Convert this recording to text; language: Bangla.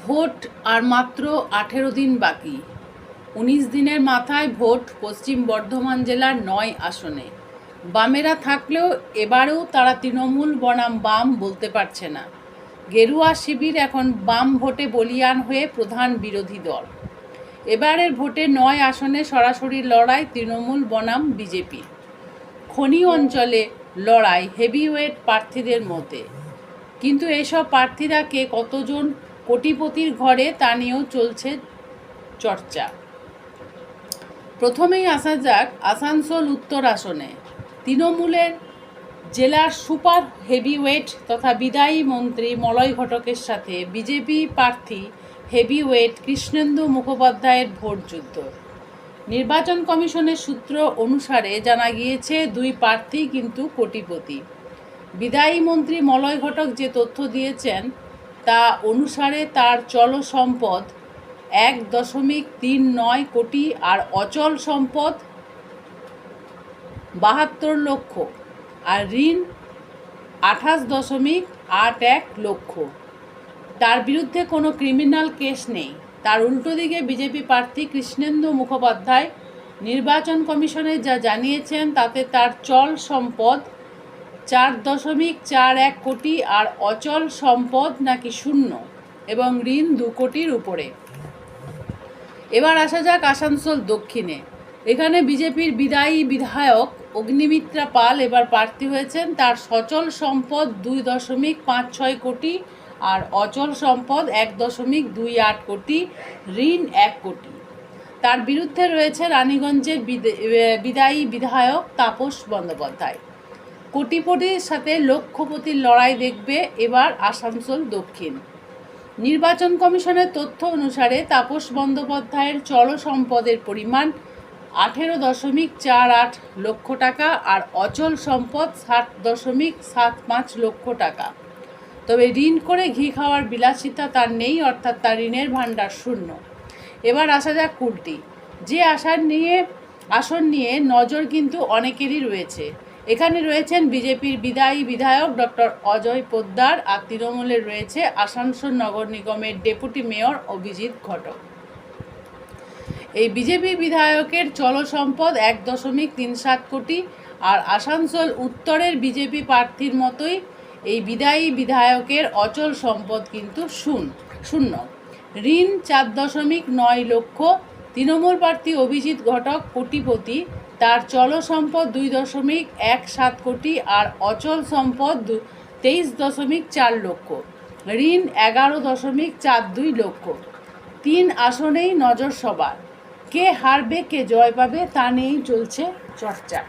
ভোট আর মাত্র 18 দিন বাকি। 19 দিনের মাথায় ভোট পশ্চিম বর্ধমান জেলার 9 আসনে। বামেরা থাকলেও এবারেও তারা তৃণমূল বনাম বাম বলতে পারছে না। গেরুয়া শিবির এখন বাম ভোটে বলিয়ান হয়ে প্রধান বিরোধী দল। এবারের ভোটে 9 আসনে সরাসরি লড়াই তৃণমূল বনাম বিজেপি। খনি অঞ্চলে লড়াই হেভিওয়েট প্রার্থীদের মধ্যে, কিন্তু এসব প্রার্থীরা কে কতজন কোটিপতির ঘরে তা নিয়েও চলছে চর্চা। প্রথমেই আসা যাক আসানসোল উত্তর আসনে। তৃণমূলের জেলার সুপার হেভিওয়েট তথা বিদায়ী মন্ত্রী মলয় ঘটকের সাথে বিজেপি প্রার্থী হেভিওয়েট কৃষ্ণেন্দু মুখোপাধ্যায়ের ভোট যুদ্ধ। নির্বাচন কমিশনের সূত্র অনুসারে জানা গিয়েছে দুই প্রার্থী কিন্তু কোটিপতি। বিদায়ী মন্ত্রী মলয় ঘটক যে তথ্য দিয়েছেন তা অনুসারে তার চল সম্পদ 1.39 কোটি আর অচল সম্পদ 72 লক্ষ আর ঋণ 28.81 লক্ষ। তার বিরুদ্ধে কোনো ক্রিমিনাল কেস নেই। তার উল্টো দিকে বিজেপি প্রার্থী কৃষ্ণেন্দু মুখোপাধ্যায় নির্বাচন কমিশনে যা জানিয়েছেন তাতে তার চল সম্পদ 4.41 কোটি আর অচল সম্পদ নাকি শূন্য এবং ঋণ 2 কোটির উপরে। এবার আসা যাক আসানসোল দক্ষিণে। এখানে বিজেপির বিদায়ী বিধায়ক অগ্নিমিত্রা পাল এবার প্রার্থী হয়েছেন। তার সচল সম্পদ 2.56 কোটি আর অচল সম্পদ 1.28 কোটি, ঋণ 1 কোটি। তার বিরুদ্ধে রয়েছে রানীগঞ্জের বিদায়ী বিধায়ক তাপস বন্দ্যোপাধ্যায়। কোটিপতির সাথে লক্ষপতির লড়াই দেখবে এবার আসানসোল দক্ষিণ। নির্বাচন কমিশনের তথ্য অনুসারে তাপস বন্দ্যোপাধ্যায়ের চল সম্পদের পরিমাণ 18.48 লক্ষ টাকা আর অচল সম্পদ 60.75 লক্ষ টাকা। তবে ঋণ করে ঘি খাওয়ার বিলাসিতা তার নেই, অর্থাৎ তার ঋণের ভাণ্ডার শূন্য। এবার আসা যাক কুলটি। যে আসন নিয়ে নজর কিন্তু অনেকেরই রয়েছে। এখানে রয়েছেন বিজেপির বিদায়ী বিধায়ক ডক্টর অজয় পোদ্দার আর তৃণমূলের রয়েছে আসানসোল নগর নিগমের ডেপুটি মেয়র অভিজিৎ ঘটক। এই বিজেপি বিধায়কের চল সম্পদ 1.37 কোটি আর আসানসোল উত্তরের বিজেপি প্রার্থীর মতোই এই বিদায়ী বিধায়কের অচল সম্পদ কিন্তু শূন্য, ঋণ 4.9 লক্ষ। তৃণমূল প্রার্থী অভিজিৎ ঘটক কোটিপতি, তার চল সম্পদ 2.17 কোটি আর অচল সম্পদ 23.4 লক্ষ, ঋণ 11.42 লক্ষ। 3 আসনেই নজর সবার। কে হারবে কে জয় পাবে তা নিয়েই চলছে চর্চা।